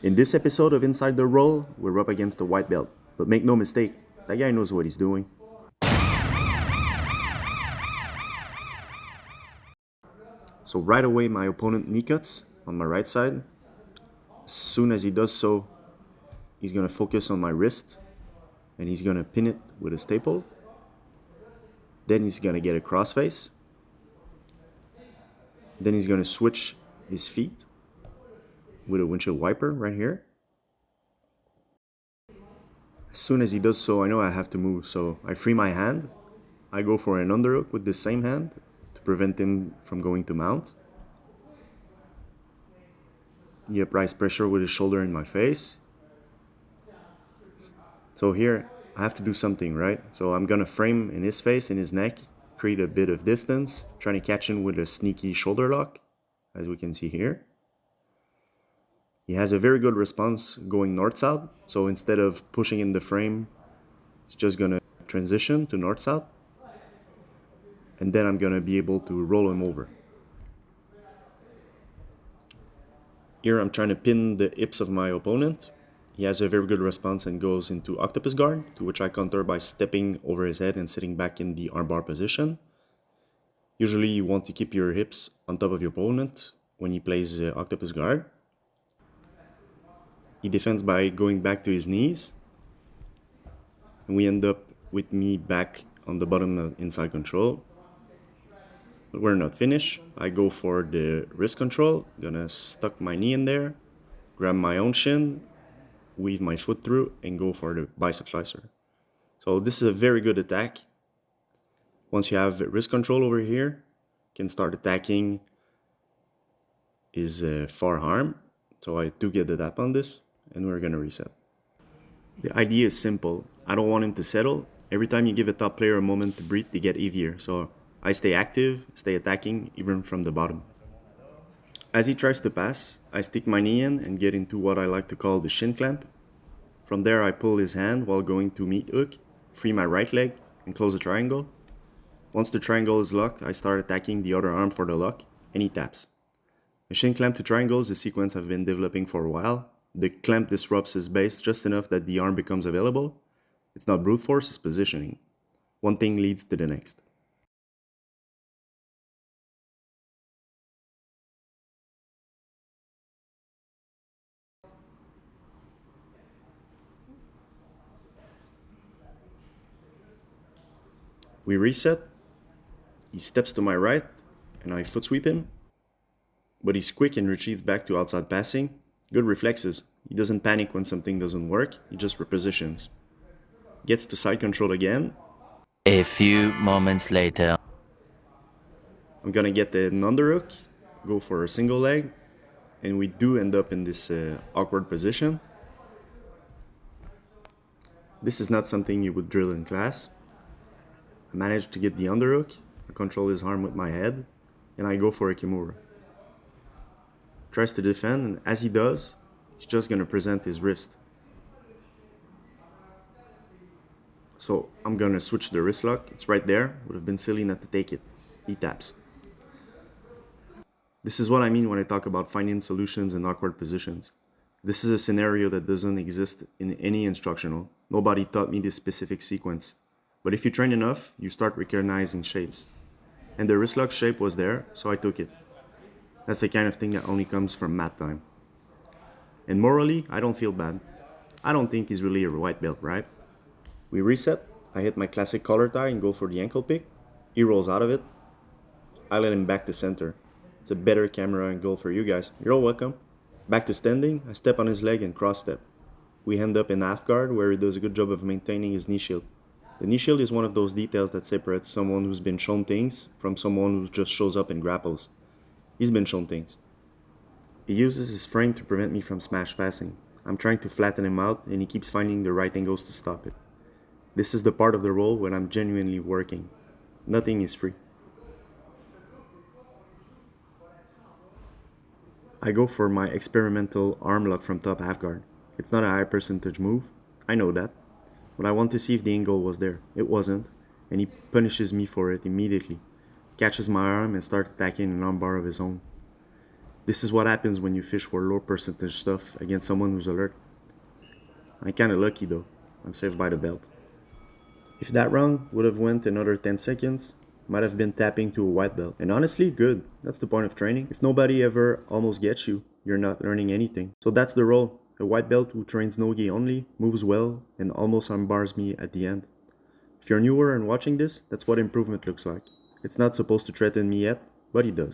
In this episode of Inside the Roll, we're up against a white belt. But make no mistake, that guy knows what he's doing. So right away, my opponent knee cuts on my right side. As soon as he does so, he's going to focus on my wrist and he's going to pin it with a staple. Then he's going to get a crossface. Then he's going to switch his feet with a windshield wiper right here. As soon as he does so, I know I have to move, so I free my hand. I go for an underhook with the same hand to prevent him from going to mount. He applies pressure with his shoulder in my face. So here, I have to do something, right? So I'm gonna frame in his face, in his neck, create a bit of distance, trying to catch him with a sneaky shoulder lock, as we can see here. He has a very good response going north-south, so instead of pushing in the frame, he's just gonna transition to north-south, and then I'm gonna be able to roll him over. Here I'm trying to pin the hips of my opponent. He has a very good response and goes into octopus guard, to which I counter by stepping over his head and sitting back in the armbar position. Usually you want to keep your hips on top of your opponent when he plays octopus guard. He defends by going back to his knees. And we end up with me back on the bottom of inside control. But we're not finished. I go for the wrist control. Gonna stuck my knee in there, grab my own shin, weave my foot through, and go for the bicep slicer. So this is a very good attack. Once you have wrist control over here, you can start attacking his forearm. So I do get the tap on this, and we're gonna reset. The idea is simple. I don't want him to settle. Every time you give a top player a moment to breathe, they get heavier. So I stay active, stay attacking, even from the bottom. As he tries to pass, I stick my knee in and get into what I like to call the shin clamp. From there, I pull his hand while going to meat hook, free my right leg, and close the triangle. Once the triangle is locked, I start attacking the other arm for the lock, and he taps. A shin clamp to triangle is a sequence I've been developing for a while. The clamp disrupts his base just enough that the arm becomes available. It's not brute force, it's positioning. One thing leads to the next. We reset. He steps to my right, and I foot sweep him. But he's quick and retreats back to outside passing. Good reflexes. He doesn't panic when something doesn't work, he just repositions. Gets to side control again. A few moments later. I'm gonna get an underhook, go for a single leg, and we do end up in this awkward position. This is not something you would drill in class. I managed to get the underhook, I control his arm with my head, and I go for a kimura. Tries to defend, and as he does, he's just gonna present his wrist. So I'm gonna switch the wrist lock, it's right there, would have been silly not to take it. He taps. This is what I mean when I talk about finding solutions in awkward positions. This is a scenario that doesn't exist in any instructional. Nobody taught me this specific sequence. But if you train enough, you start recognizing shapes. And the wrist lock shape was there, so I took it. That's the kind of thing that only comes from mat time. And morally, I don't feel bad. I don't think he's really a white belt, right? We reset. I hit my classic collar tie and go for the ankle pick. He rolls out of it. I let him back to center. It's a better camera angle for you guys. You're all welcome. Back to standing, I step on his leg and cross step. We end up in half guard where he does a good job of maintaining his knee shield. The knee shield is one of those details that separates someone who's been shown things from someone who just shows up and grapples. He's been shown things. He uses his frame to prevent me from smash passing. I'm trying to flatten him out and he keeps finding the right angles to stop it. This is the part of the roll when I'm genuinely working. Nothing is free. I go for my experimental arm lock from top half guard. It's not a high percentage move, I know that, but I want to see if the angle was there. It wasn't, and he punishes me for it immediately. Catches my arm and starts attacking an armbar of his own. This is what happens when you fish for low percentage stuff against someone who's alert. I'm kinda lucky though. I'm saved by the belt. If that round would have went another 10 seconds, might have been tapping to a white belt. And honestly, good. That's the point of training. If nobody ever almost gets you, you're not learning anything. So that's the role. A white belt who trains no-gi only, moves well, and almost unbars me at the end. If you're newer and watching this, that's what improvement looks like. It's not supposed to threaten me yet, but it does.